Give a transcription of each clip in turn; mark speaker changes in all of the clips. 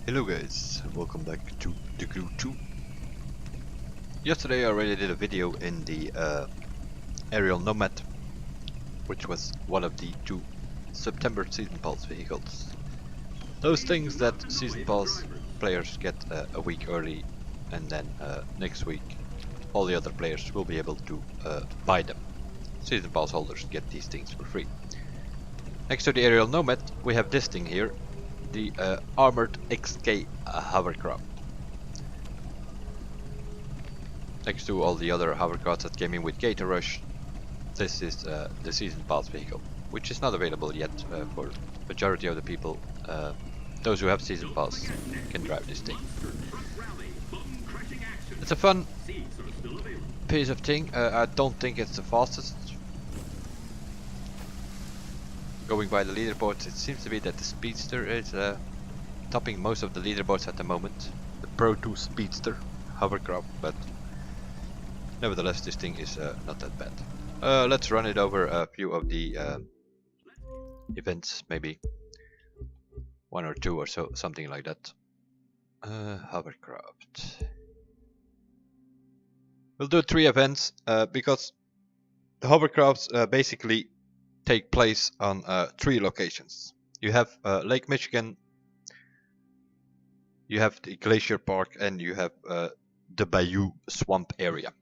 Speaker 1: Hello guys, welcome back to the Crew 2. Yesterday I already did a video in the Aerial Nomad, which was one of the 2 September Season Pass vehicles. Those things that Season Pass players get a week early, and then next week all the other players will be able to buy them. Season Pass holders get these things for free. Next to the Aerial Nomad we have this thing here, the Armored XK hovercraft. Next to all the other hovercrafts that came in with Gator Rush, this is the Season Pass vehicle, which is not available yet for majority of the people. Those who have Season Pass can drive this thing. It's a fun piece of thing. I don't think it's the fastest. Going by the leaderboards, it seems to be that the Speedster is topping most of the leaderboards at the moment. The Proto Speedster hovercraft, but nevertheless this thing is not that bad. Let's run it over a few of the events, maybe 1 or 2 or so, something like that. Hovercraft. We'll do 3 events because the hovercrafts basically take place on 3 locations. You have Lake Michigan, you have the Glacier Park, and you have the Bayou swamp area.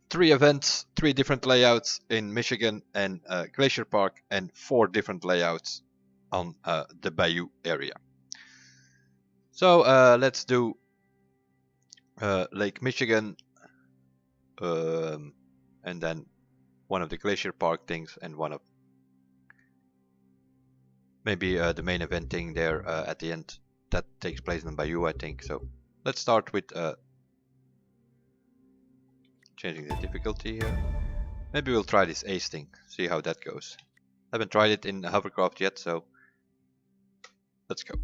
Speaker 1: 3 events, 3 different layouts in Michigan and Glacier Park, and 4 different layouts on the Bayou area. So let's do Lake Michigan, and then one of the Glacier Park things, and one of maybe the main event thing there at the end that takes place in Bayou, I think. So let's start with changing the difficulty here. Maybe we'll try this ace thing, see how that goes. Haven't tried it in hovercraft yet, so let's go.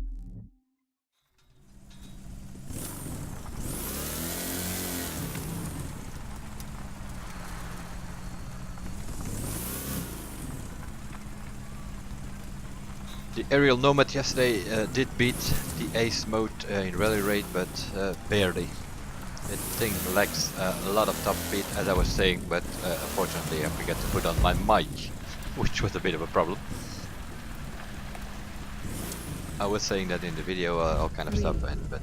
Speaker 1: The Aerial Nomad yesterday did beat the Ace mode in rally rate, but barely. The thing lacks a lot of top speed, as I was saying, but unfortunately I forgot to put on my mic, which was a bit of a problem. I was saying that in the video, all kind of stuff, but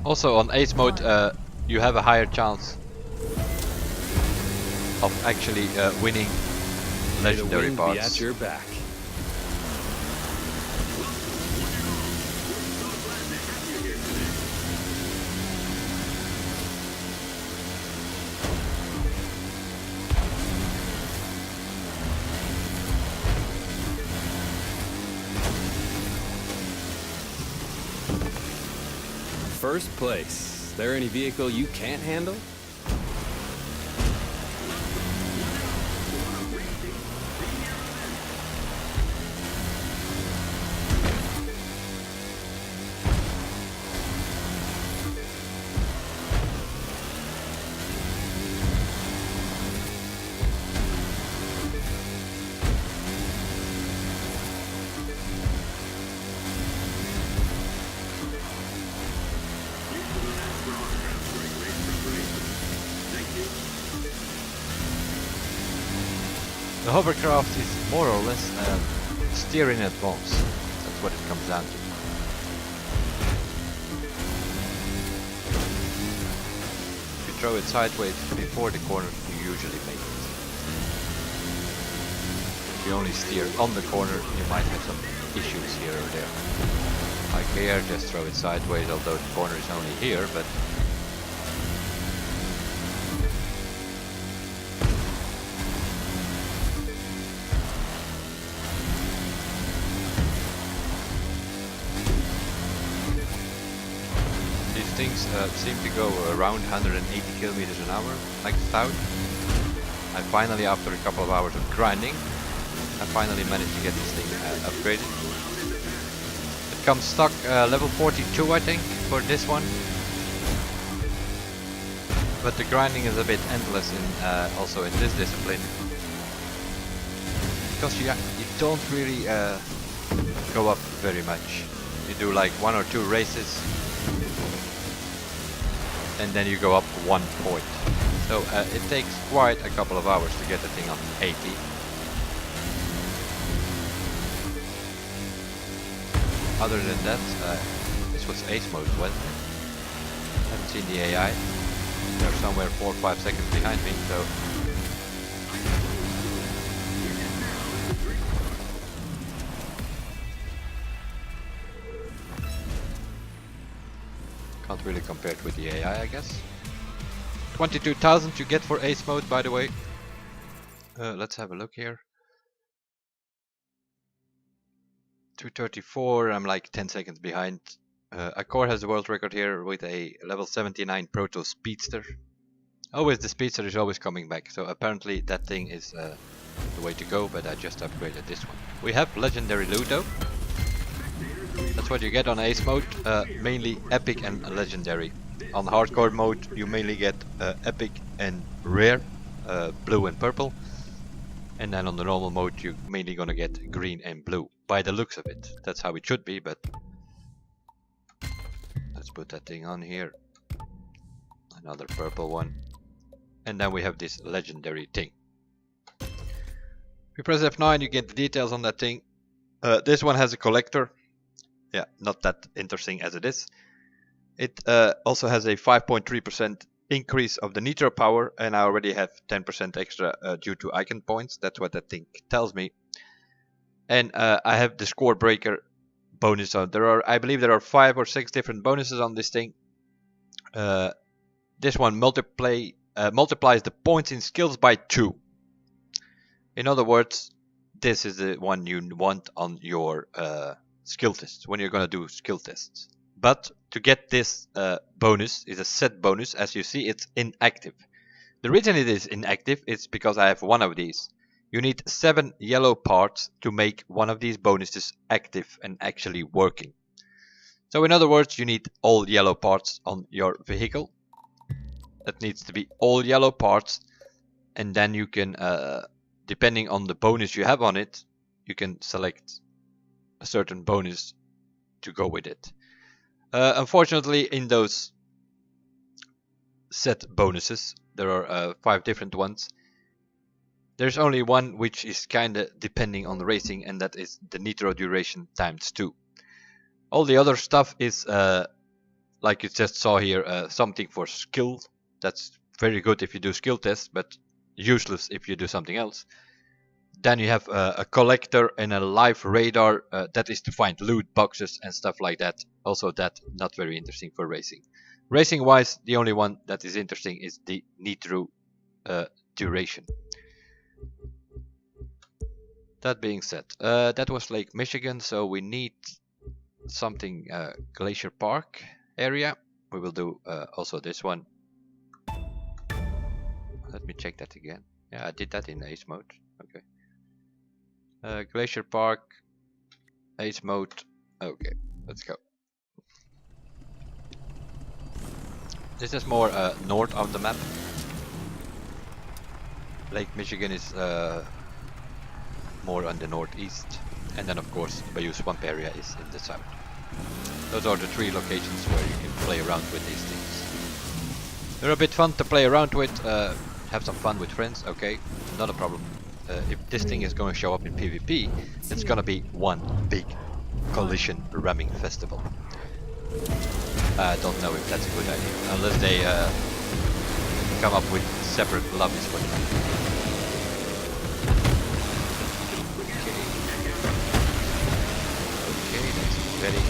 Speaker 1: also on Ace mode you have a higher chance of actually winning legendary parts.
Speaker 2: At your back. First place. Is there any vehicle you can't handle?
Speaker 1: The hovercraft is more or less steer in advance. That's what it comes down to. If you throw it sideways before the corner, you usually make it. If you only steer on the corner, you might have some issues here or there. Like here, just throw it sideways, although the corner is only here, but things seem to go around 180 kilometers an hour, like south. I finally, after a couple of hours of grinding, I finally managed to get this thing upgraded. It comes stock level 42, I think, for this one. But the grinding is a bit endless in also in this discipline, because you don't really go up very much. You do like 1 or 2 races, and then you go up 1 point. So it takes quite a couple of hours to get the thing on 80. Other than that, this was ace mode, wasn't it? Haven't seen the AI. They're somewhere 4 or 5 seconds behind me, so... Can't really compare it with the AI, I guess. 22,000 you get for ace mode, by the way. Let's have a look here. 234, I'm like 10 seconds behind. Accor has the world record here with a level 79 Proto Speedster. Always the Speedster is always coming back, so apparently that thing is the way to go, but I just upgraded this one. We have legendary loot though. That's what you get on ace mode, mainly epic and legendary. On hardcore mode you mainly get epic and rare, blue and purple. And then on the normal mode you're mainly gonna get green and blue, by the looks of it. That's how it should be, but... Let's put that thing on here. Another purple one. And then we have this legendary thing. If you press F9 you get the details on that thing. This one has a collector. Yeah, not that interesting as it is. It also has a 5.3% increase of the nitro power, and I already have 10% extra due to icon points. That's what that thing tells me. And I have the score breaker bonus on. I believe there are 5 or 6 different bonuses on this thing. This one multiplies the points in skills by 2. In other words, this is the one you want on your skill tests when you're gonna do skill tests. But to get this bonus is a set bonus. As you see, it's inactive. The reason it is inactive is because I have one of these. You need 7 yellow parts to make one of these bonuses active and actually working. So in other words, you need all yellow parts on your vehicle. That needs to be all yellow parts, and then you can, depending on the bonus you have on it, you can select a certain bonus to go with it. Unfortunately, in those set bonuses, there are 5 different ones. There's only one which is kinda depending on the racing, and that is the nitro duration times 2. All the other stuff is, like you just saw here, something for skill. That's very good if you do skill tests, but useless if you do something else. Then you have a collector and a live radar, that is to find loot boxes and stuff like that. Also that not very interesting for racing. Racing wise, the only one that is interesting is the nitro duration. That being said, that was Lake Michigan, so we need something Glacier Park area. We will do also this one. Let me check that again. Yeah, I did that in ace mode. Okay. Glacier Park, ace mode. Okay, let's go. This is more north of the map. Lake Michigan is more on the northeast, and then of course Bayou swamp area is in the south. Those are the 3 locations where you can play around with these things. They're a bit fun to play around with. Have some fun with friends. Okay, not a problem. If this thing is going to show up in PvP, it's going to be one big collision ramming festival. I don't know if that's a good idea, unless they come up with separate lobbies for them. Okay, that's very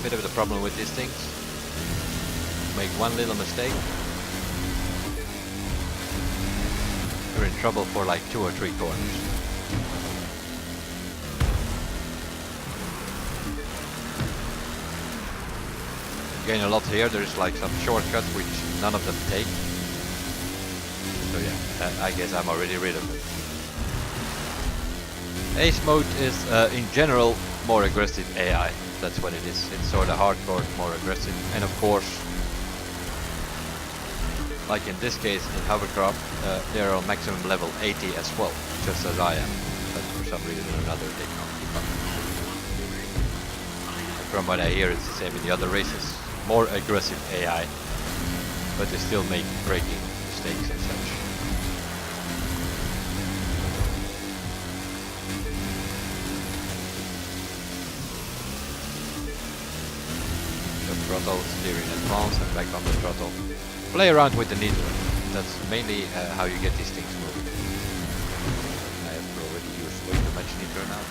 Speaker 1: Bit of the problem with these things. Make one little mistake, you're in trouble for like 2 or 3 corners. Gain a lot here. There's like some shortcuts which none of them take. So yeah, I guess I'm already rid of it. Ace mode is in general more aggressive AI. That's what it is. It's sort of hardcore, more aggressive. And of course, like in this case in hovercraft, they're on maximum level 80 as well, just as I am. But for some reason or another they can't keep up. From what I hear, it's the same in the other races. More aggressive AI, but they still make braking mistakes and such. The throttle, steering advance and back on the throttle. Play around with the nitro. That's mainly how you get these things moving. I have already used way too much nitro now.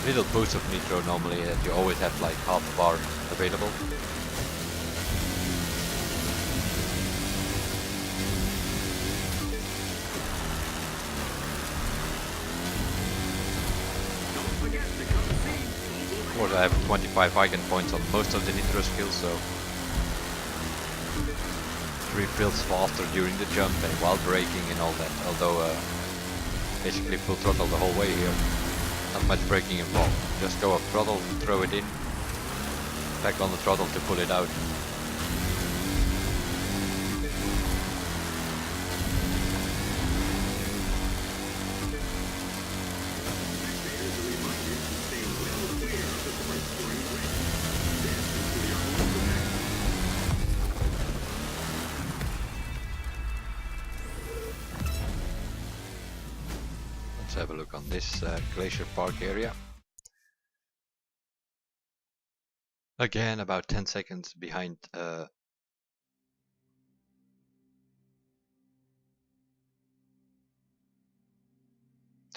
Speaker 1: Little boost of nitro normally that you always have like half a bar available. Of course I have 25 icon points on most of the nitro skills, so it refills faster during the jump and while braking and all that, although basically full throttle the whole way here. Not much braking involved. Just go off throttle, throw it in, back on the throttle to pull it out. Let's have a look on this Glacier Park area. Again, about 10 seconds behind the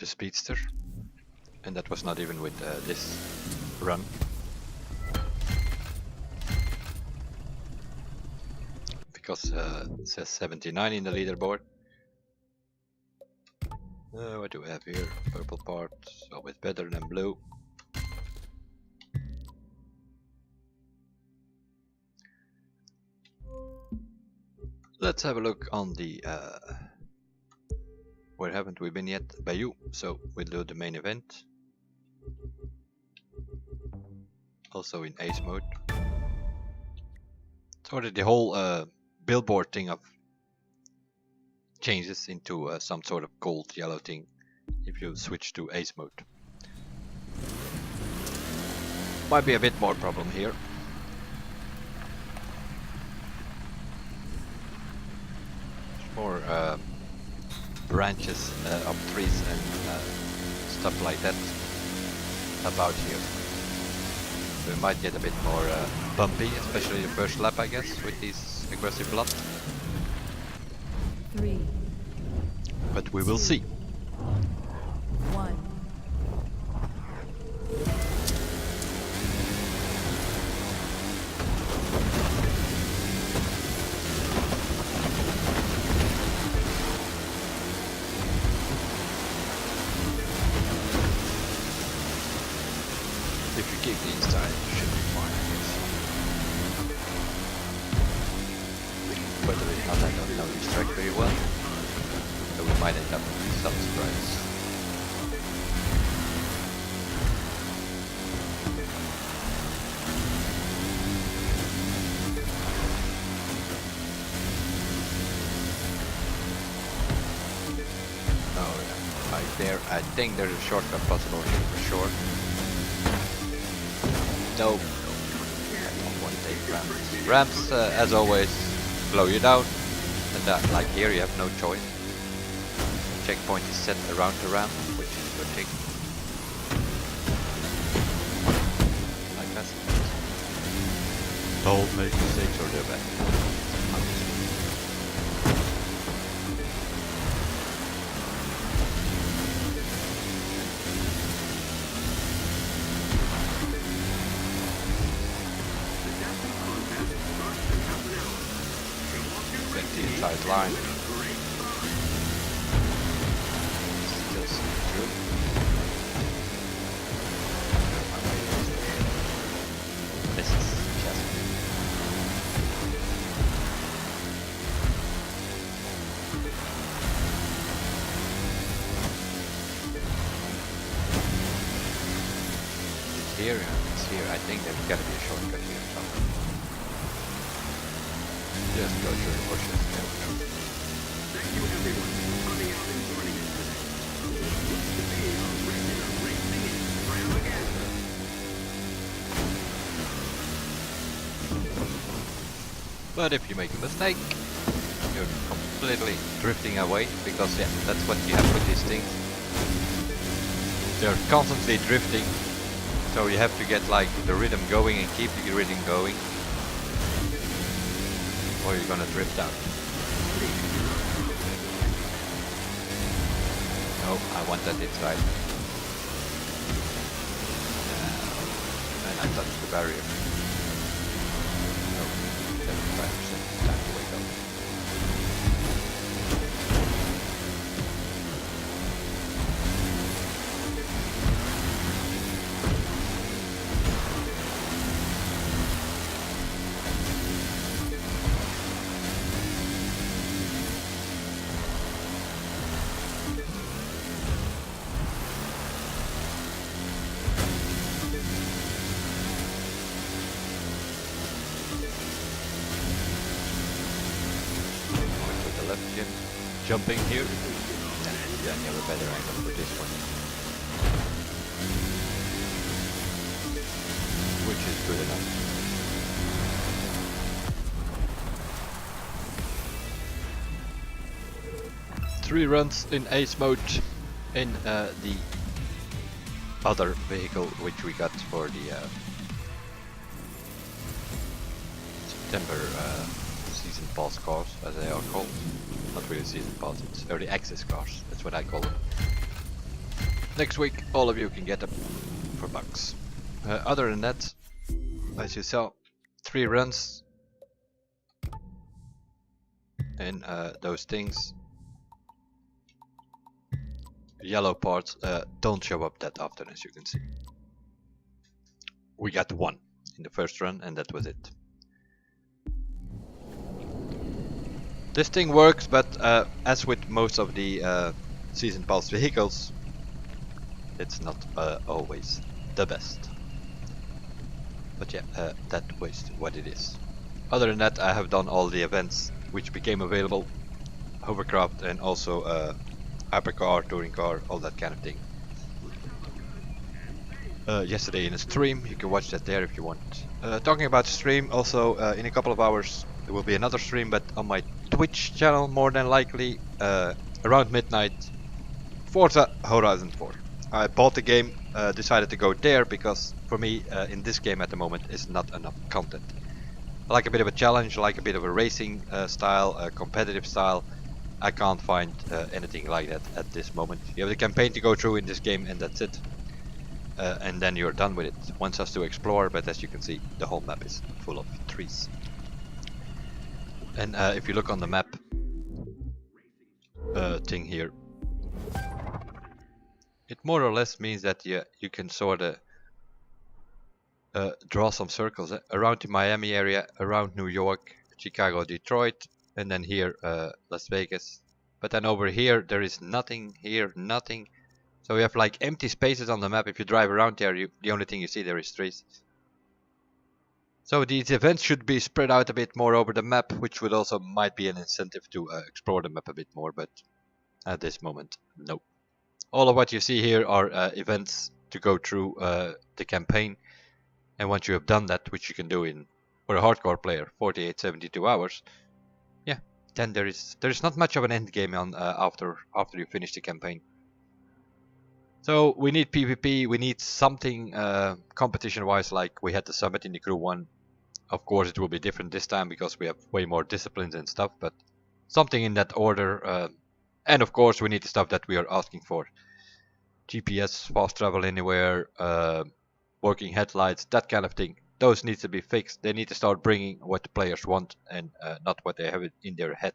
Speaker 1: Speedster, and that was not even with this run. Because it says 79 in the leaderboard. What do we have here? Purple parts, always better than blue. Let's have a look on the where haven't we been yet? Bayou. So we'll do the main event. Also in ace mode. So the whole billboard thing of changes into some sort of gold yellow thing if you switch to ace mode. Might be a bit more problem here. More branches up trees and stuff like that about here. So we might get a bit more bumpy, especially the first lap I guess, with these aggressive blocks.
Speaker 3: 3.
Speaker 1: But we will see.
Speaker 3: 1.
Speaker 1: If you keep the inside, you should be fine, I guess. Whether or not, I don't know this track very well. So we might end up with some surprises. Oh yeah, right there. I think there's a shortcut possible here for sure. No, I don't want to take ramps. Ramps, as always, slow you down. And like here, you have no choice. Checkpoint is set around the ramp, which is a good thing. Like that. Don't make mistakes or they're bad. precise line. Still sneaking through. This is just here, it's here. I think there's gotta be a shortcut here somewhere. Just go through the bushes. There we go.
Speaker 4: Thank you everyone for coming out and joining us today. This looks to be our regular racing extravaganza.
Speaker 1: But if you make a mistake, you're completely drifting away, because yeah, that's what you have with these things. They're constantly drifting, so you have to get like the rhythm going and keep the rhythm going, or you're gonna drift out. No, I want that inside. And I touched the barrier. No, 75% time to wake up. Left again, jumping here, and then you have a better angle for this one, which is good enough. 3 runs in ace mode in the other vehicle which we got for the September season pass cars, as they are called. Not really season pass, it's early access cars, that's what I call them. Next week all of you can get them for bucks. Other than that, as you saw, 3 runs in those things. Yellow parts don't show up that often, as you can see. We got 1 in the first run and that was it. This thing works, but as with most of the season pass vehicles, it's not always the best. But yeah, that was what it is. Other than that, I have done all the events which became available, hovercraft and also hypercar, touring car, all that kind of thing. Yesterday in a stream, you can watch that there if you want. Talking about stream, also in a couple of hours there will be another stream, but on my Twitch channel more than likely, around midnight, Forza Horizon 4. I bought the game, decided to go there because for me in this game at the moment is not enough content. I like a bit of a challenge, I like a bit of a racing style, a competitive style. I can't find anything like that at this moment. You have the campaign to go through in this game and that's it. And then you're done with it. Wants us to explore, but as you can see, the whole map is full of trees. And if you look on the map thing here, it more or less means that you can sort of draw some circles around the Miami area, around New York, Chicago, Detroit, and then here Las Vegas. But then over here there is nothing, here nothing. So we have like empty spaces on the map. If you drive around there, the only thing you see there is trees. So these events should be spread out a bit more over the map, which would also might be an incentive to explore the map a bit more, but at this moment, no. All of what you see here are events to go through the campaign, and once you have done that, which you can do in, for a hardcore player, 48-72 hours, yeah, then there is not much of an end game on after you finish the campaign. So we need PvP, we need something competition wise, like we had the summit in the crew 1. Of course it will be different this time because we have way more disciplines and stuff, but something in that order. And of course we need the stuff that we are asking for. GPS, fast travel anywhere, working headlights, that kind of thing. Those need to be fixed. They need to start bringing what the players want and not what they have in their head.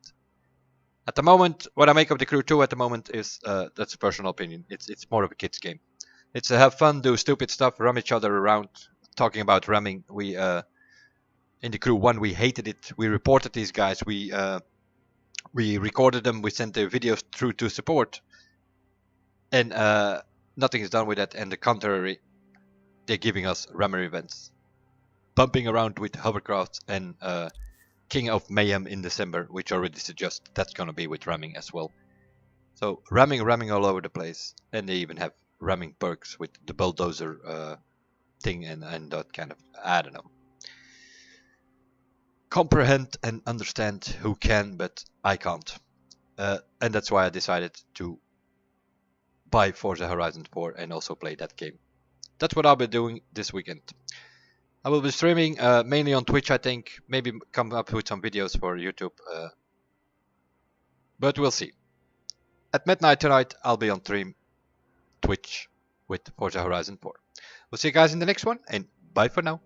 Speaker 1: At the moment, what I make of the crew 2 at the moment is that's a personal opinion. It's more of a kids game. It's to have fun, do stupid stuff, ram each other around. Talking about ramming, we in the crew 1 we hated it. We reported these guys. We recorded them. We sent the videos through to support, and nothing is done with that. And the contrary, they're giving us rammer events, bumping around with hovercrafts and King of Mayhem in December, which already suggests that's gonna be with ramming as well. So ramming all over the place, and they even have ramming perks with the bulldozer thing and that kind of, I don't know. Comprehend and understand who can, but I can't. And that's why I decided to buy Forza Horizon 4 and also play that game. That's what I'll be doing this weekend. I will be streaming mainly on Twitch, I think. Maybe come up with some videos for YouTube. But we'll see. At midnight tonight, I'll be on stream Twitch with Forza Horizon 4. We'll see you guys in the next one, and bye for now.